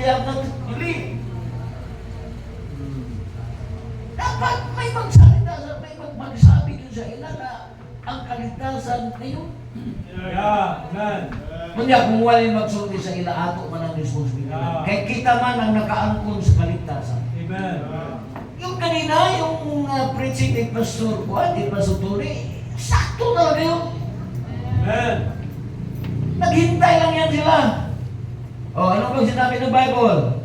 they have not believed. Dapat may magsalita, may magsabi yun sa ila na ang kaligtasan ngayon. Yeah, amen. Kunya, kung wala'y magsulti sa ila, ato man ang responsibilidad. Kaya kita man ang nakaangkon sa kaligtasan. Amen. Yung kanina, yung preaching ni Pastor Juan, ni Pastor Tony, sakto talaga yun. Amen. Naghintay lang yan sila. Oh, anong bang sinabi ng Bible?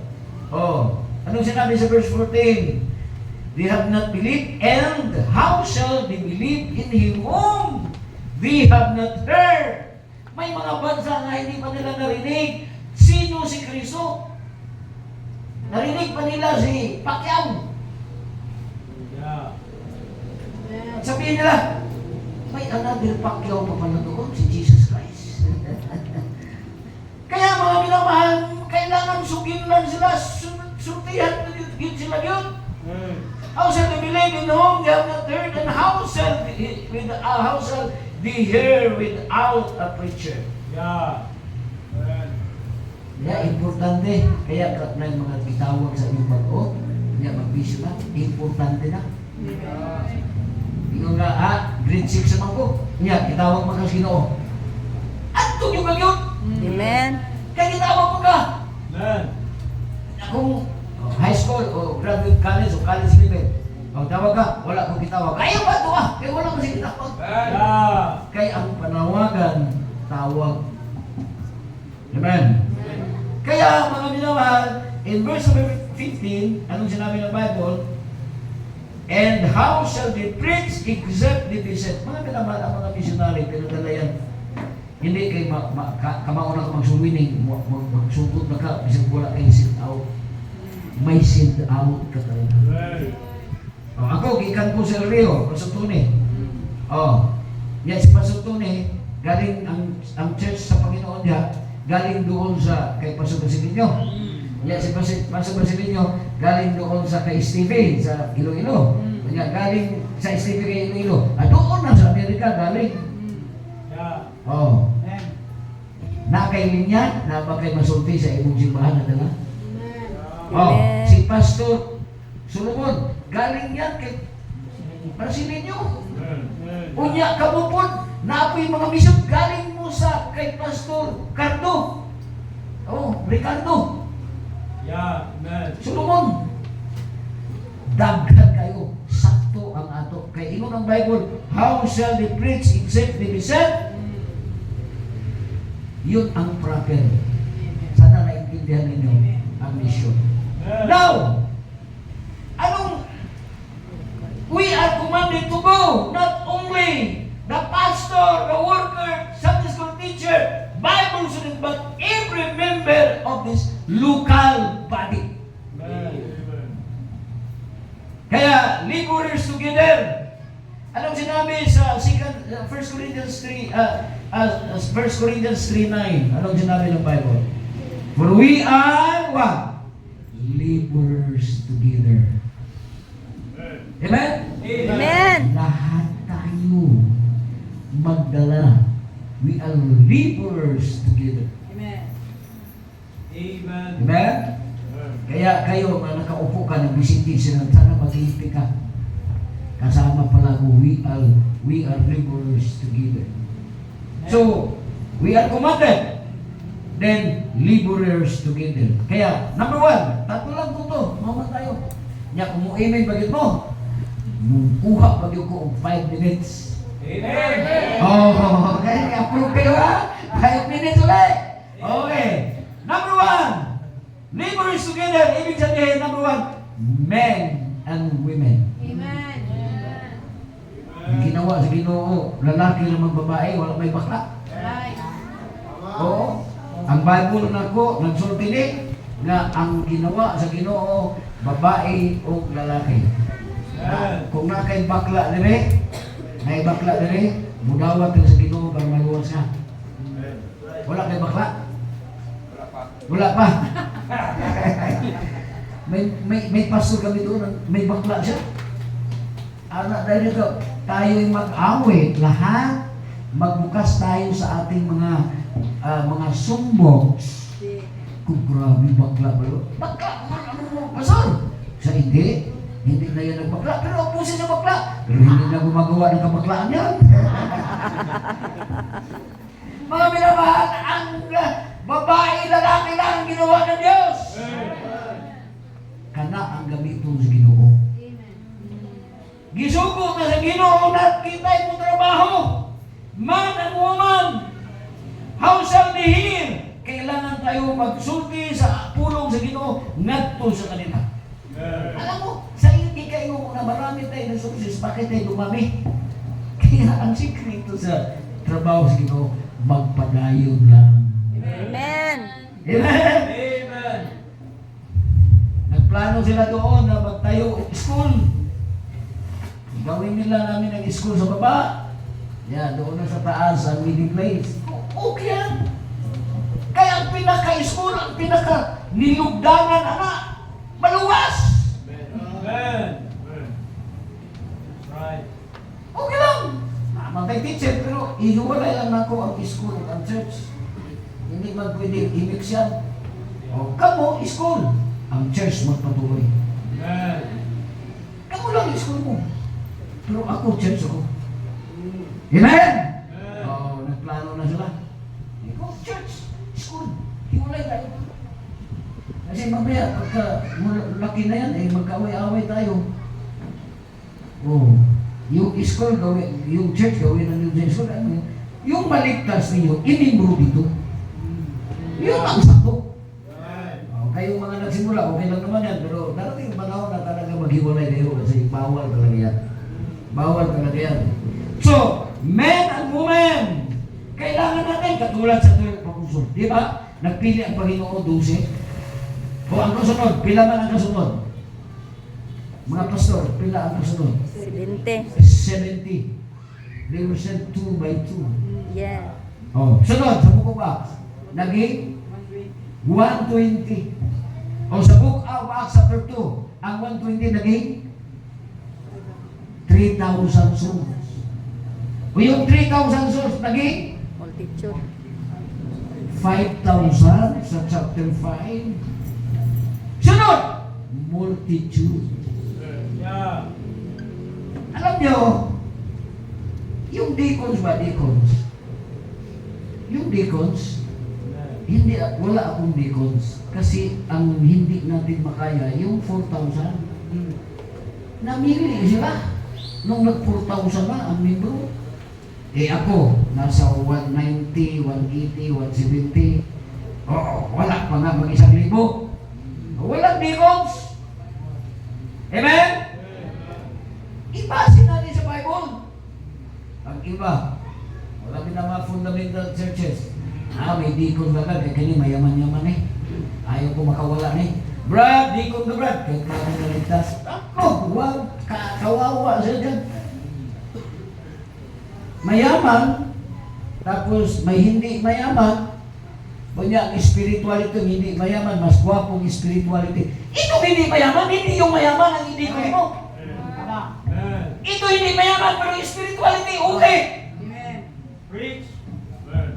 Oh, anong sinabi sa verse 14? They have not believed, and how shall they believe in Him whom they have not heard? May mga bansa na hindi pa nila narinig. Sino si Kristo? Narinig pa nila si Pacquiao. Yeah. At sabihin nila, may another Pacquiao pa pala doon, si Jesus Christ. Kaya mga minamahal, kailangan sugin lang sila, sultihan din sila yun. How shall they believe in whom they have not heard, and how shall they hear without a preacher? Yeah. Amen. Kaya importante, kaya may mga bitawag sa iyong bago, kaya mag-vision na, importante na. Yung nga, grade 6 naman ko, kaya kitawag mga Ginoo. At ito yung yun. Amen. Kaya kitawag mo ka. Amen. Kung high school o graduate college o college level, ang tawag ka, wala kong kitawag. Ayaw ba ito kaya wala mo siya kitawag. Yeah. Kaya ang panawagan, tawag. Amen. Kaya mga minamahal, in verse number 15, anong sinabi ng Bible? And how shall they preach except they be sent? Mga minamahal, ang mga missionary, pinadala yan. Hindi kay kamauna ka magsulwining, magsugod na ka, bisang wala kayo sent out. May send out ka talaga. Oh, ako, gikan ko sa Rio, Pastor Tony. Oh, yan si Pastor Tony, galing ang church sa Panginoon niya, galing doon sa kay Pastor Basilinyo. Yan si Pastor Basilinyo, galing doon sa kay Steve sa Iloilo. Yan, galing sa Steve kay Iloilo. Doon na sa Amerika, galing. Yeah. Oh. Na kay linya, na ba kay masulti sa imong simbahan na dala? Oh, Amen. si Pastor Solomon, galing yan kay Brasileño. Unya kabupod, naapoy mga misyon, galing mo sa kay Pastor Cardo. Oh, Ricardo. Yeah. Amen. Solomon. Daghan kayo, sakto ang ato. Kay ingon ang Bible, how shall they preach except they be sent? Yun ang proper. Sana naintindihan ninyo ang mission. Now, we are commanded to go, not only the pastor, the worker, Sunday school teacher, Bible student, but every member of this local body. Kaya, laborers together. Anong sinabi sa 1 Corinthians 3, 1 Corinthians 3:9? Anong sinabi ng Bible? For we are what? Laborers together. Amen? Amen. Lahat tayo magdala. We are laborers together. Amen. Amen? Kaya kayo, nakaupo ka, nagbisiti sila, sana mag-iipi ka. Kasama pala ko, we are laborers together. So, we are commanded. Then, laborers together. Kaya, number 1, tatlo lang po ito. Mama tayo. Nya, kung mo-email bagit mo, kuha bagit ko 5 minutes. Amen. Oh, okay. Approve kayo ha? 5 minutes ulit. Okay. Number 1, laborers together. Ibig sabihin, number 1, men and women. Amen. Ang ginawa sa Ginoo, lalaki naman babae, wala may bakla. Oo. Ang Bible nako nagsulti ni nga ang ginawa sa Ginoo babae o lalaki. Kung na kay bakla dire, may bakla dire, mudawat ka sa Ginoo para maluwas ka. Wala kay bakla? Wala pa. may pastor kami doon, may bakla siya. Anak dahil ito, tayo'y mag-awit lahat, magbukas tayo sa ating mga sumbong Kung grabe bakla ba yun? Bakla! Ano mo, pastor? Sa hindi na yan nagbakla. Pero opusin sa bakla. Pero hindi na gumagawa ng kabaklaan yan. Mga minamahal, ang babae, lalaki lang ang ginawa ng Diyos. Kana ang gamiton sa Ginoo. Gisugo na sa Ginoo na kita mo trabaho. Man and woman, how shall they hear? Kailangan tayo magsulti sa pulong sa Ginoo ngadto sa kanila. Alam mo, sa hindi kayo na marami tayo ng success, bakit tayo dumami? Kaya ang sikreto sa trabaho sa Ginoo, magpadayon lang. Amen. Amen? Amen. Nagplano sila doon na magtayo school. Gawin nila namin ang school sa baba. Yan, doon na sa taas, ang meeting place. Okay yan. Kaya ang pinaka-school, ang pinaka-nilugdangan, anak, maluwas. Amen. Right. Okay lang. Magkay teacher, pero ihiwalay lang ako ang school at ang church. Hindi man pwede i-mix yan. O, kamo, school. Ang church magpatuloy. Amen. Kamo lang school mo. Pero ako, church ako. Amen? Oo, nagplano na sila. Ikaw, church, school, hiwalay tayo. Kasi mamaya, pagka laki na yan, magkaway-away tayo. Oh, yung school gawin, yung church gawin ng new school, ano yun? Yung maligtas ninyo, inimbro dito. Yun ang sakto. Kayong mga nagsimula, okay lang naman yan, pero darating panahon na talaga maghiwalay kayo kasi bawal talaga yan. Bawal talaga yan. So, men and women, kailangan natin katulad sa tuwing pag-usol. Di ba? Nagpili ang Panginoon 12. O ang kasunod, pila man ang kasunod? Mga pastor, pila ang kasunod? 70. 70. They were sent 2 by 2. Yeah. Oh, sunod, sa Book of Acts, naging 120. O sa Book of Acts chapter 2, ang 120 naging 3,000 souls. O yung 3,000 souls naging Multitude. 5,000 sa chapter 5. Sunod, multitude. Yeah. Alam nyo, yung deacons ba, deacons? Yung deacons, hindi, wala akong deacons. Kasi ang hindi natin makaya, yung 4,000, namili sila. Nung nag-4,000 na ang membro, eh ako, nasa 190, 180, 170. Oo, wala pa nga mag-1,000. Walang deacons. Amen? Ibasin natin sa Bible. Ang iba, wala din ang mga fundamental churches. May deacon na kaya kanya mayaman-yaman eh. Ayaw ko makawala eh. Brad, deacon ka Brad. Kahit natin naligtas. Ako, wag, kawawa siya dyan. Mayaman, tapos may hindi mayaman. Kunya, ang spirituality hindi mayaman, mas gwapong spirituality. Ito hindi mayaman, hindi yung mayaman ang hindi ko mo. Amen. Ito hindi mayaman, pero yung spirituality, okay. Preach. Amen.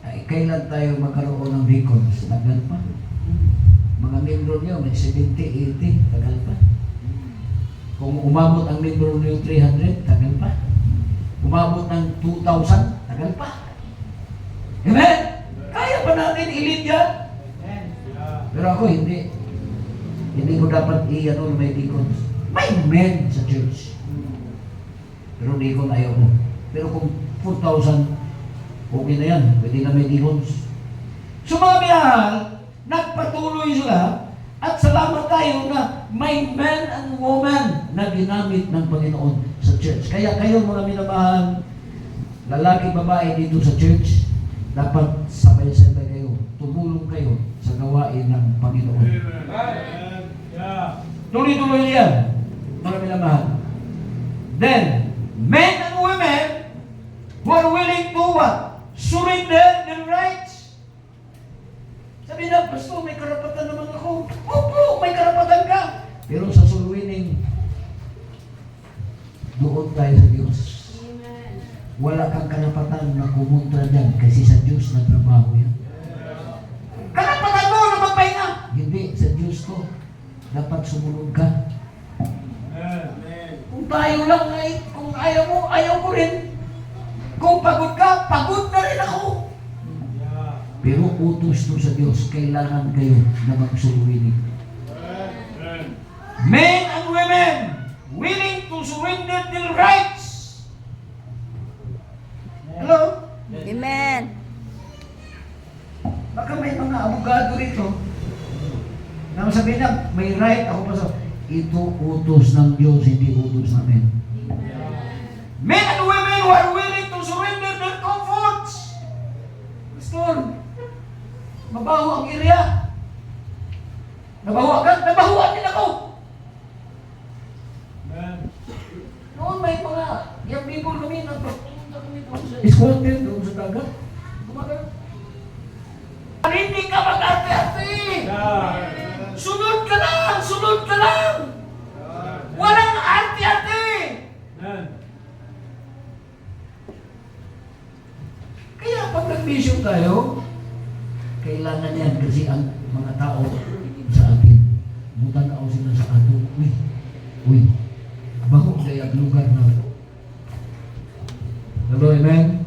Ay, kailan tayo magkaroon ng deacons? Tagal pa. Mga membro niyo, may 70, 80, tagal pa. Kung umabot ang membro niyo 300, tagal pa. Umabot ng 2,000, tagal pa. Amen? Kaya pa natin ilid yan? Yeah. Pero ako, hindi. Hindi ko dapat i-ano may deacons. May men sa church. Pero deacon ayaw ko. Pero kung 4,000, okay na yan. Pwede na may deacons. So mga minahal, nagpatuloy sila at salamat tayo na may men and woman na ginamit ng Panginoon sa church. Kaya kayo mga minamahal, lalaki, babae dito sa church, dapat sabay-sabay kayo, tumulong kayo sa gawain ng Panginoon. Amen. Yeah. Tuloy-tuloy yan, mga minamahal. Then, men and women who are willing to what? Surrender their rights. Sabi na, Pastor, may karapatan naman ako. Opo, may karapatan ka. Pero sa soul winning, doon tayo sa Diyos. Wala kang karapatan na kumontra dyan kasi sa Diyos na trabaho yan. dapat sumunod ka. Amen. Kung tayo lang ay, kung ayaw ko rin. Kung pagod ka, pagod na rin ako. Yeah. Pero utos to sa Diyos, kailangan kayo na magsuruinin. Amen. Men and women willing to surrender their rights. Hello? Amen. Baka may mga abogado rito na masabihin na may right ako pa sa ito utos ng Diyos, hindi utos namin. Men and women who are willing to surrender their comforts. Pastor, mabaho ang area. Nabahuan ka? Nabahuan din ako. Amen. Noon may mga young people kami na papunta kami doon sa squatter, doon sa dagat. Kumagano. Hindi ka mag-arte-arte. Yeah. Sunod ka lang! Sunod ka lang! Walang arte-arte! Amen. Kaya pag nag-mission tayo, kailangan yan kasi ang mga tao sa akin, mutanaw sila sa ato. Uy, bago kaya ang lugar na. Hello, amen?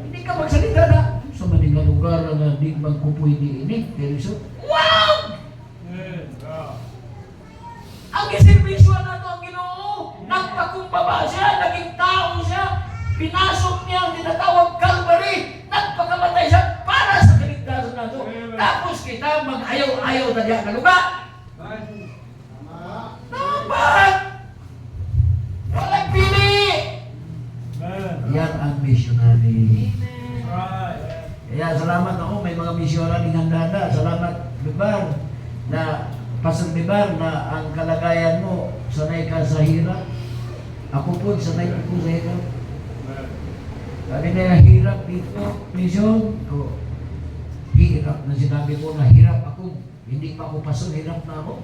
Hindi ka magsalita na sa maning lugar na di magpupwede ini. Pero so, wow! Amen. Yeah. Ang iservisyo na ito ang Ginoo, nagpakumbaba siya, naging tao siya, pinasok niya ang tinatawag Calvary, nagpakamatay siya para sa kaligtasan nato. Tapos kita mag-ayaw-ayaw na diyan na lugar. Dapat! Walang pili! Amen. Yan ang missionary. Right. Kaya salamat ako, may mga missionary ng handa. Salamat, Bibar, na Pastor Bibar, na ang kalagayan mo, sanay ka sa hirap. Ako po, sanay po sa hirap. Amen. Sabi na hirap dito, mission ko. Hirap na sinabi ko na hirap ako. Hindi pa ako pastor, hirap na ako.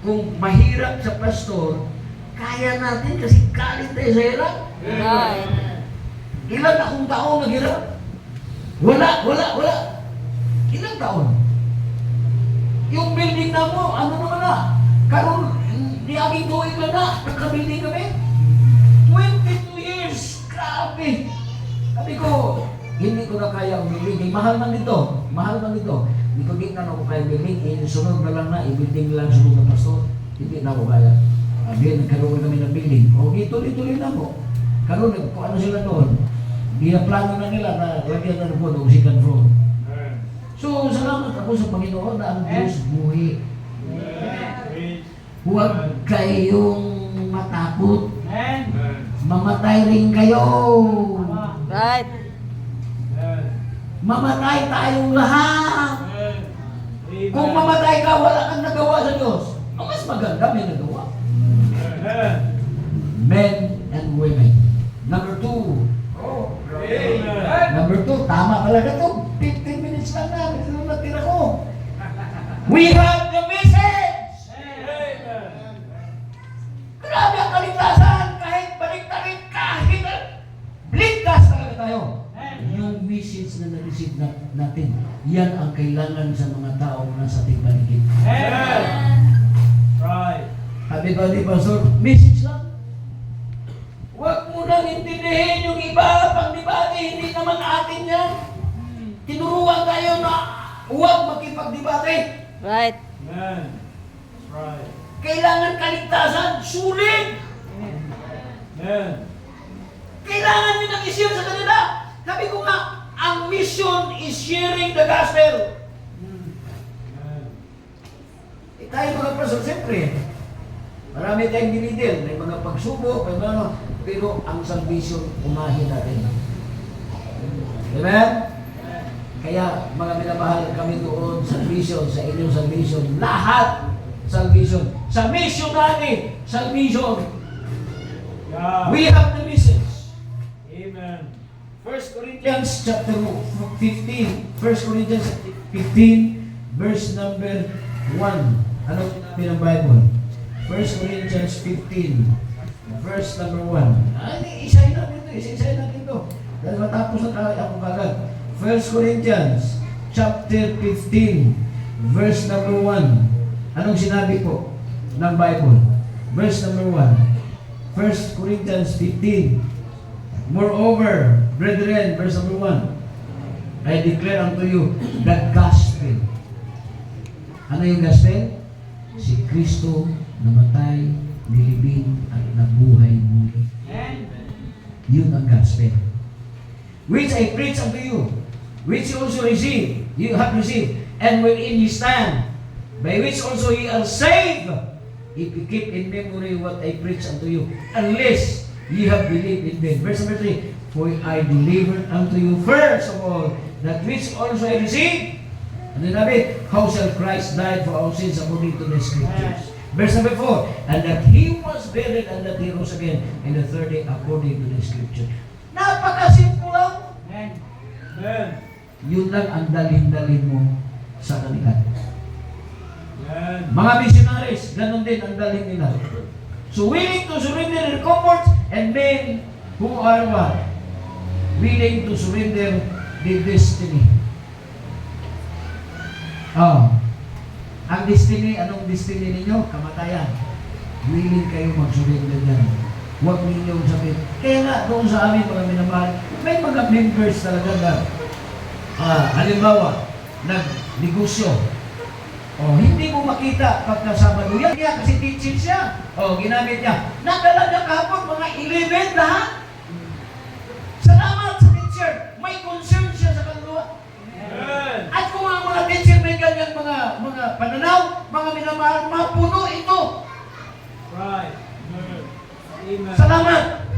Kung mahirap sa pastor, kaya natin kasi galit tayo sa hirap. Right. Ilan akong taon naghirap? Wala. Ilang taon? Yung building na mo, ano naman na? Karon, di aming tuwing lang na, nagka-building kami. 22 years! Grabe! Sabi ko, hindi ko na kaya ang building. Mahal man dito. Hindi ko din na ako kaya building. Sunod na lang na, i-building lang sunod na pastor. Hindi na ako kaya. Sabi, nagkaroon kami ng building. O, tuloy na ako. Karoon, kung ano sila doon. Plano na nila na lagyan na po ng second floor. Amen. So, salamat ako sa Panginoon na ang Diyos buhay. Amen. Huwag kayong matakot. Amen. Mamatay rin kayo. Right. Amen. Mamatay tayong lahat. Amen. Kung mamatay ka, wala kang nagawa sa Diyos. Ang mas maganda may nagawa. Amen. Men and women. Number 2. Amen. Number 2, tama talaga to. 15 minutes lang na. Ito na tira ko. We have the message! Amen. Grabe ang kaligtasan! Kahit baliktarin, kahit ligtas talaga tayo. Yung message na na-receive natin, yan ang kailangan sa mga taong nasa ating paligid. Amen. Right. Sabi ba ni Pastor, message lang? Huwag mo nang intindihin yung iba, pang-debate, hindi naman atin yan. Tinuruan tayo na huwag makipag-debate. Right. Amen. Right. Kailangan kaligtasan, sulit. Amen. Kailangan nyo nang i-share sa kanila. Sabi ko nga, ang mission is sharing the gospel. Amen. Tayo mga pastor, siyempre, marami tayong dinidil, may mga pagsubok, may mga ano, pero ang salvation, umahin natin. Amen? Kaya, mga minamahal kami doon, salvation, sa inyong salvation, lahat salvation. Sa missionary, salvation. Yeah. We have the message. Amen. 1 Corinthians chapter 15. 1 Corinthians 15, verse number 1. Ano ng Bible? 1 Corinthians 15, verse number 1. Ay, isayin natin ito. Dahil matapos na tayo ako kagad. 1 Corinthians chapter 15, verse number 1. Anong sinabi po ng Bible? Verse number 1. 1 Corinthians 15. Moreover, brethren, verse number 1. I declare unto you the gospel. Ano yung gospel? Si Kristo namatay, nilibing, at nabuhay muli. Yun ang gospel. Which I preach unto you, which you also receive, you have received, and wherein ye stand, by which also ye are saved, if you keep in memory what I preach unto you, unless ye have believed in vain. Verse number 3, for I delivered unto you first of all, that which also I received, and then how shall Christ die for our sins according to the Scriptures. Verse number 4, and that He was buried and that He rose again in the third day according to the Scripture. Napakasimple lang. Amen. Yun lang ang dalhin-dalhin mo sa kanila. Amen. Mga missionaries, ganun din ang dalhin nila. So willing to surrender their comforts, and men who are what? Willing to surrender their destiny. Ang destiny, anong destiny ninyo? Kamatayan. Willing kayo mag-surrender dyan. Huwag ninyong sabihin. Kaya nga, doon sa amin mga minamahal, may mga members talaga na, halimbawa, nag-negosyo. Hindi mo makita pagkasama doon. Yan niya, kasi teaching siya. Ginamit niya. Nadala niya kahapon, mga 11 lahat. Salamat sa teacher. May concern siya sa kaluluwa. Amen. At kung ang mga teacher may ganyang mga pananaw, mga minamahal, mapuno ito. Right. Amen. Salamat!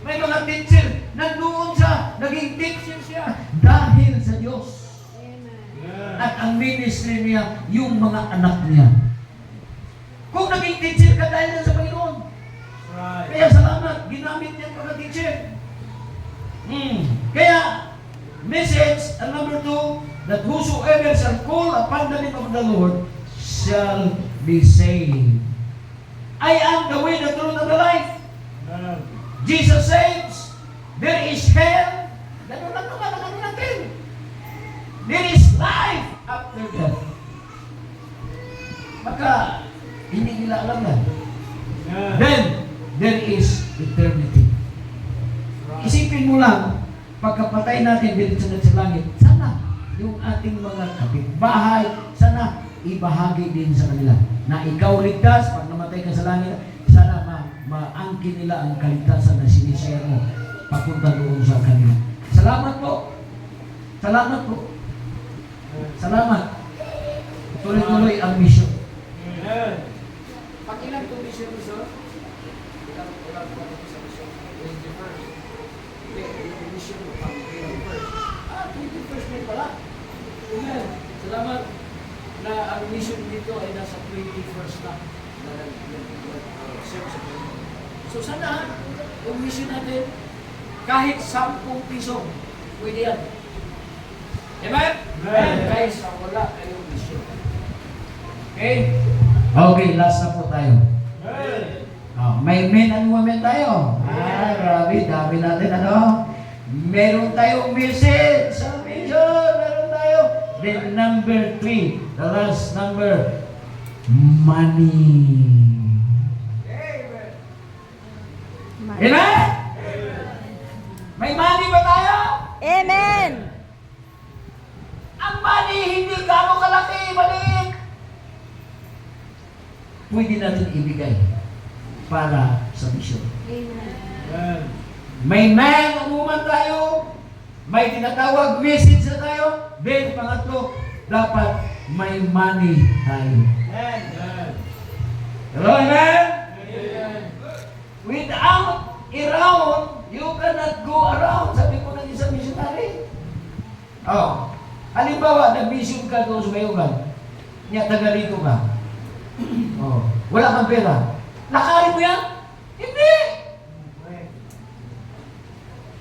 May mga teacher, nandoon siya, naging teacher siya dahil sa Diyos. Amen. At ang ministry niya, yung mga anak niya. Kung naging teacher ka dahil sa Panginoon, Right. kaya salamat, ginamit niya mga teacher. Kaya, message, number 2, that whosoever shall call upon the name of the Lord shall be saved. I am the way, the truth, and the life. Amen. Jesus saves. There is hell. Ganun lang naman natin. There is life after death. Baka hindi nila alam yan. Amen. Then, there is eternity. Isipin mo lang, pagkapatay natin dito sa langit, sana yung ating mga kapitbahay, sana ibahagi din sa kanila na ikaw ligtas, pag namatay ka sa langit, sana maangkin nila ang kaligtasan na sinishare mo papunta doon sa kanila. Salamat po. Salamat po. Salamat. Tuloy-tuloy ang mission. Amen. Pag ilang itong mission, sir? Ilang po sa mission? 21st. Hindi, yung mission mo, pang 21st. 21st May pala. Amen. Salamat na ang mission dito ay nasa 21st na. So sana, yung mission natin, kahit 10 piso, pwede yan. Amen? Amen. Kahit sa wala kayong mission. Okay? Okay, last na po tayo. Amen. May men and women tayo. Grabe, dami natin Meron tayong message sa mission. Meron tayo. Then number 3, the last number, money. Amen? May money ba tayo? Amen. Ang money hindi gano'ng kalaki, maliit. Pwede natin ibigay para sa mission. Amen. May man o woman tayo, may tinatawag message na tayo, then pangatlo, dapat may money tayo. Amen. Hello, amen? Amen. Without around, you cannot go around. Sabi ko ng isang missionary. Halimbawa, nag-mission ka doon sa Bayugan. Niya, taga rito ka. Wala kang pera. Lakarin mo yan? Hindi!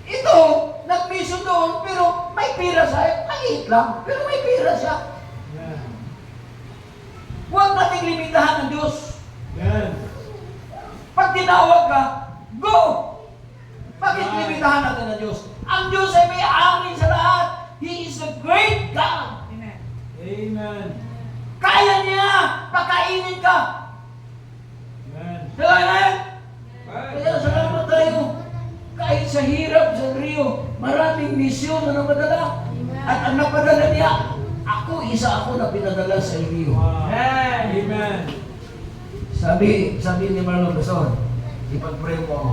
Ito, nag-mission doon, pero may pera siya. Maliit lang, pero may pera siya. Amen. Huwag nating limitahan ng Diyos. Amen. Pag tinawag ka, go! Bakit limitahan natin ng Diyos? Ang Diyos ay may amin sa lahat. He is a great God. Amen. Kaya niya, kainin ka. Amen. Amen? Kaya salamat tayo. Kahit sa hirap sa Rio, maraming misyon na napadala. At ang napadala niya, isa ako na pinadala sa Rio. Amen. Sabi ni Marlon Pastor, ipag-pray mo ako.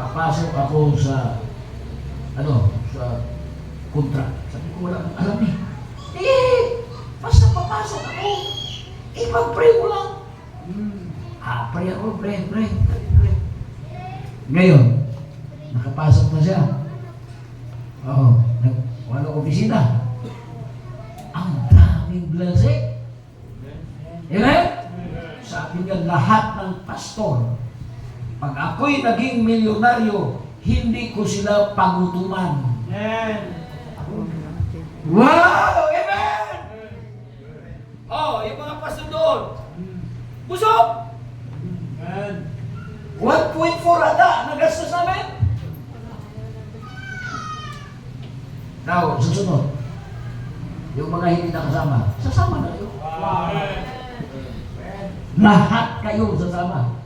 Papasok ako sa kontra. Sabi ko, wala akong alam eh. Basta papasok ako. Ipag-pray mo lang. Pray ako, pray. Ngayon, nakapasok na siya. Oo, walang opisina. Ang daming blessing. Amen? Sabi niya, lahat ng pastor, pag ako'y naging milyonaryo, hindi ko sila pagutuman. Amen. Wow! Amen! Oh, yung mga pastor doon, busog! Amen. 1.4 ata nagastos namin. Now, susunod, yung mga hindi nakasama, sasama na kayo. Lahat kayo sasama.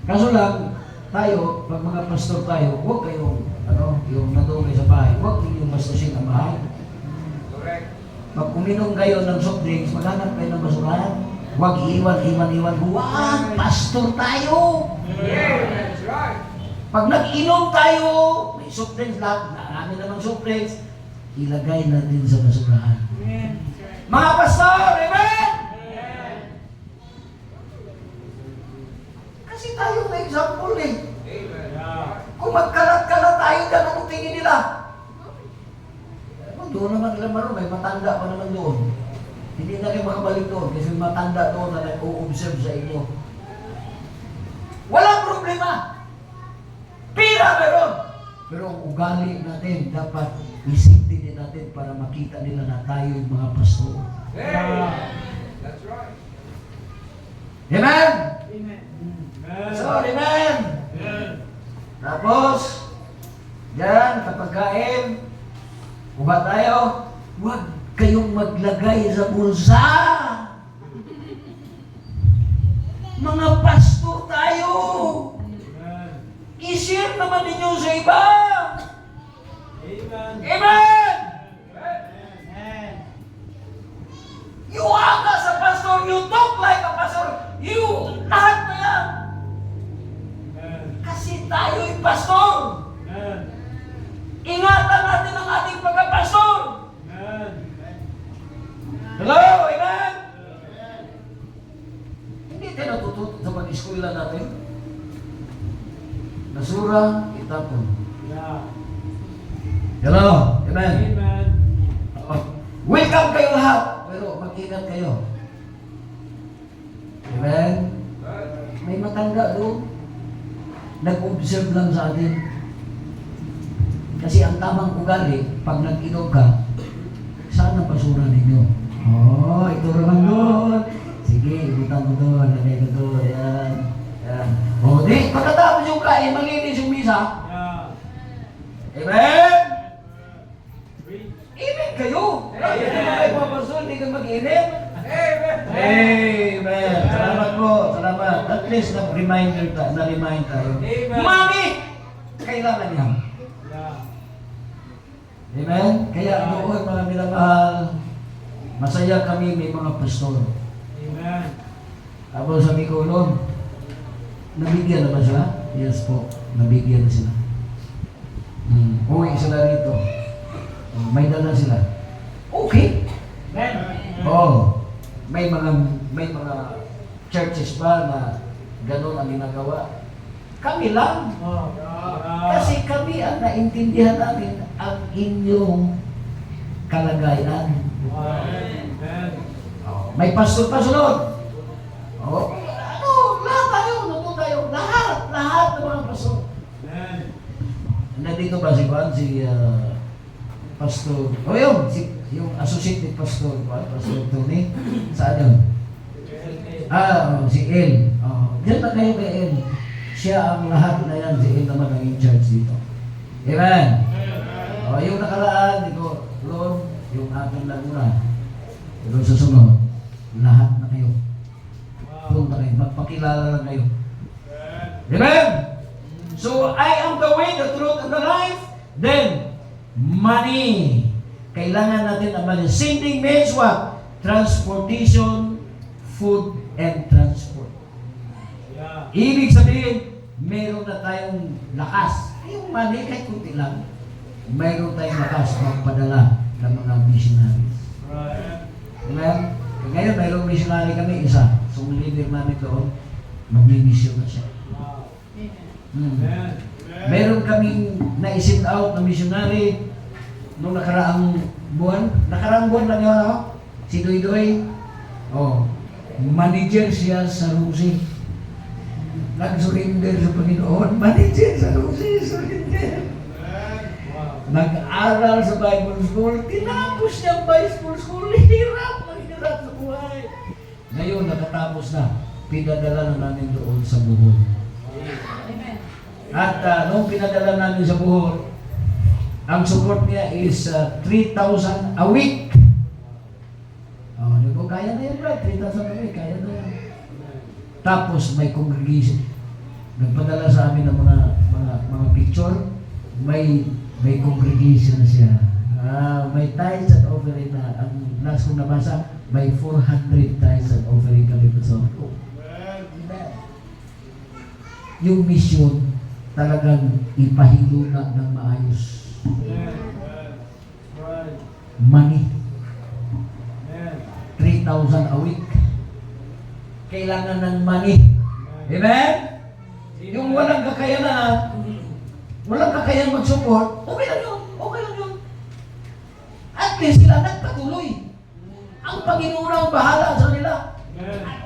Kaso lang, tayo, pag mga pastor tayo, huwag kayong, yung nandoon kayo sa bahay, huwag kayong bastusin ang bahay. Pag uminom kayo ng soft drinks, maghanap kayo ng basurahan. Huwag iwan. Huwag, pastor tayo. That's right. Pag nag-inom tayo, may soft drinks lahat, namin naman soft drinks, ilagay natin sa basurahan. Mga pastor, amen? Kasi tayo may example eh. Kung magkalat-kalat tayo dyan, anong tingin nila? Doon naman nila maroon, may matanda pa naman doon. Hindi na kayo makabalik doon kasi may matanda doon na nag-o-observe sa inyo. Walang problema. Pira meron. Pero ang ugali natin, dapat isipin din natin para makita nila na tayo yung mga pastor. That's right. Amen? Amen. So, amen? Tapos, dyan, kapag kain, kuha tayo, huwag kayong maglagay sa bulsa. Mga pastor tayo. I-share naman ninyo sa iba. Amen. Amen? Amen. You aga sa pastor, you talk like a pastor, you, lahat na yan. Kasi tayo'y pastor. Amen. Ingatan natin ang ating pagkapastor. Amen. Hello? Amen? Hindi tayo natututo sa pag-eskwela natin. Basura, itapon. Yeah. Hello? Amen? Amen. Welcome kayo lahat, pero mag-ingat kayo. Amen? May matanda doon. Nag-observe lang sa atin. Kasi ang tamang ugali, pag nag-inom ka, saan ang basura ninyo? Ito naman doon. Sige, ibutan ko doon, lagay ko doon, yan. Di, pagkatapos yung kain, malinis yung misa. Yeah. Amen? Read. Amen kayo. Ay, mga pastor, hindi ka mag-inip. Amen. Amen. Salamat po. Salamat. At least na-remind tayo. Amen. Mami! Kailangan yan. Yeah. Amen? Kaya doon mga minamahal, masaya kami may mga pastor. Amen. Tapos sabi ko, Lord, nabigyan na ba sila? Yes po, nabigyan na sila. Uwi sila rito. May dala sila. Okay. Amen. May mga churches ba na gano'n ang ginagawa? Kami lang. Oh. Kasi kami ang naintindihan namin ang inyong kalagayan. Amen. May pastor pa sunod. Lahat tayo, nandun tayo. Lahat ng mga pastor. Amen. Nandito ba si Pastor, yung associate pastor, Pastor Tony, saan yun? Si El. Diyan na kayo kay El. Siya ang lahat na yan, si El naman ang in-charge dito. Amen? Yung nakaraan, Lord, yung ating Laguna, pero susunod, lahat na kayo. makilala lang kayo. Amen? So, I am the way, the truth, and the life. Then, money. Kailangan natin ang money. Sending means what? Transportation, food, and transport. Yeah. Ibig sabihin, meron na tayong lakas. Yung money, kahit kunti lang. Meron tayong lakas magpadala ng mga missionaries. Right. Amen? Ngayon, mayroong missionary kami, isa. So, leader namin doon, magmi-mission na siya. Wow. Hmm. Meron kaming na-send out na missionary nung nakaraang buwan. Nakaraang buwan lang yun ako. Si Doy Doy. Oh, manager siya sa Rusi. Nag-surrender sa Panginoon. Manager sa Rusi, surrender. Wow. Nag-aral sa Bible School. Tinapos niya ang Bible School. Hirap sa buhay. Ngayon, nakatapos na. Pinadala na namin doon sa Bohol. At nung pinadala namin sa Bohol, ang support niya is 3,000 a week. Oh, di ko kaya na yan, Brad. 3,000 a week, kaya na yan. Tapos may congregation. Nagpadala sa amin ng mga picture. May congregation na siya. May tithes and offering na. Ang last kong nabasa, may 400 tithes and offering kami sa ako. Yung mission, talagang ipahilo na ng maayos. Money. 3,000 a week. Kailangan ng money. Amen? Yung walang kakayanan mag-support, okay lang yun. Okay lang yun. At least sila nagpatuloy. Ang Panginoon ang bahala sa kanila.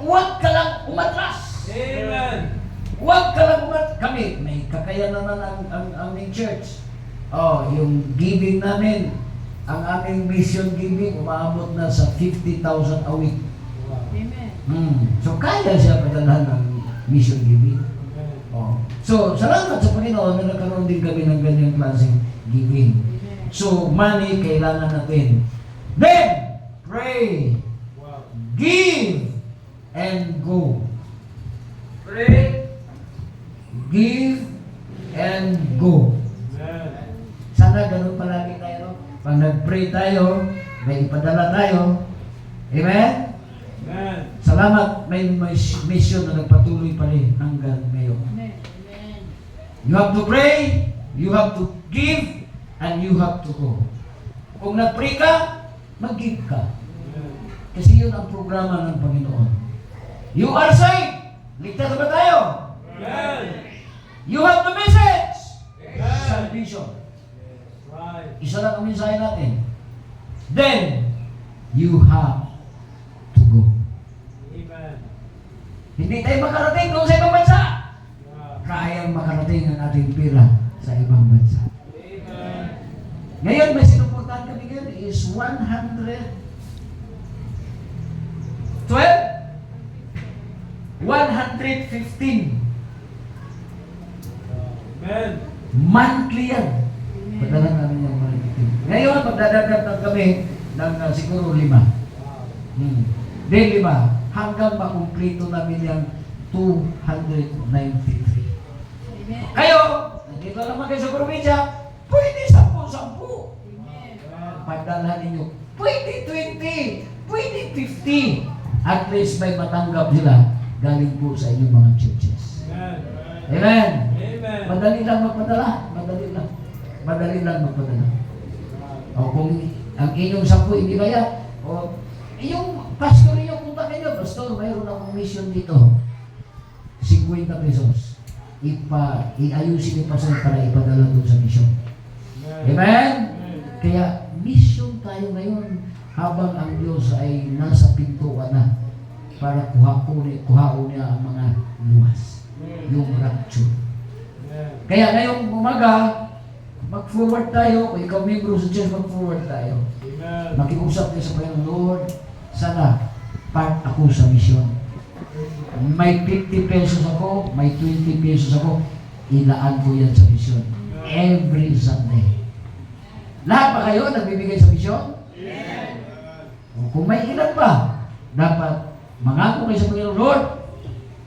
Huwag ka lang umatras. Amen. Huwag ka lang kami, may kakayanan na ang aming church. Oh, yung giving namin, ang aming mission giving, umaabot na sa 50,000 a week. So, kaya siya padalhan ng mission giving. Oh. So, salamat sa Panginoon na nagkaroon din kami ng ganyang klaseng giving. So, money kailangan natin. Then, pray, give, and go. Pray, give, and go. Sana ganun palagi tayo. Pag nag-pray tayo, may ipadala tayo. Amen? Amen. Salamat, may mission na nagpatuloy pa rin hanggang ngayon. You have to pray, you have to give, and you have to go. Kung nag-pray ka, mag-give ka. Kasi yun ang programa ng Panginoon. You are saved. Ligtas ba tayo? Amen. You have the message. Amen. Salvation. Right. Isa lang ang mensahe natin. Then, you have to go. Amen. Hindi tayo makarating doon sa ibang bansa. Kayang makarating ang ating pira sa ibang bansa. Amen. Ngayon, may sinuportahan kami ngayon is 115 Amen. monthly yan. Padala namin yung 115. Ngayon, magdadagdag na kami ng siguro 5. Then 5. Hanggang makumplito namin yung 293. Kayo, nandito naman kayo sa probinsya, pwede 10. Padalhan ninyo. Pwede 20. Pwede 50. At least may matanggap sila galing po sa inyong mga churches. Amen. Amen. Amen. Madali lang magpadala. Madali lang. Madali lang magpadala. O kung ang inyong 10 hindi kaya, o yung pastor niyo, punta kayo, pastor, mayroon akong mission dito. 50 pesos. Iayusin ni pastor para ipadala doon sa mission. Amen? Kaya mission tayo ngayon habang ang Diyos ay nasa pintuan na para kuhaon niya ang mga luwas. Yung rapture. Kaya ngayong umaga, mag-forward tayo. Kung ikaw membro sa church, mag-forward tayo. Makiusap tayo sa Panginoon, Lord, sana part ako sa mission. May 50 pesos ako, may 20 pesos ako, ilaan ko yan sa mission. Every Sunday. Lahat ba kayo nagbibigay sa mission? Kung may ilan pa, dapat mangako kayo sa Panginoon, Lord,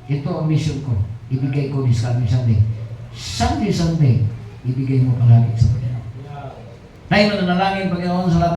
ito ang mission ko. Ibigay ko this coming Sunday. Sunday, ibigay mo palagi sa Panginoon. Yeah. Tayo mananalangin, Panginoon, sa lahat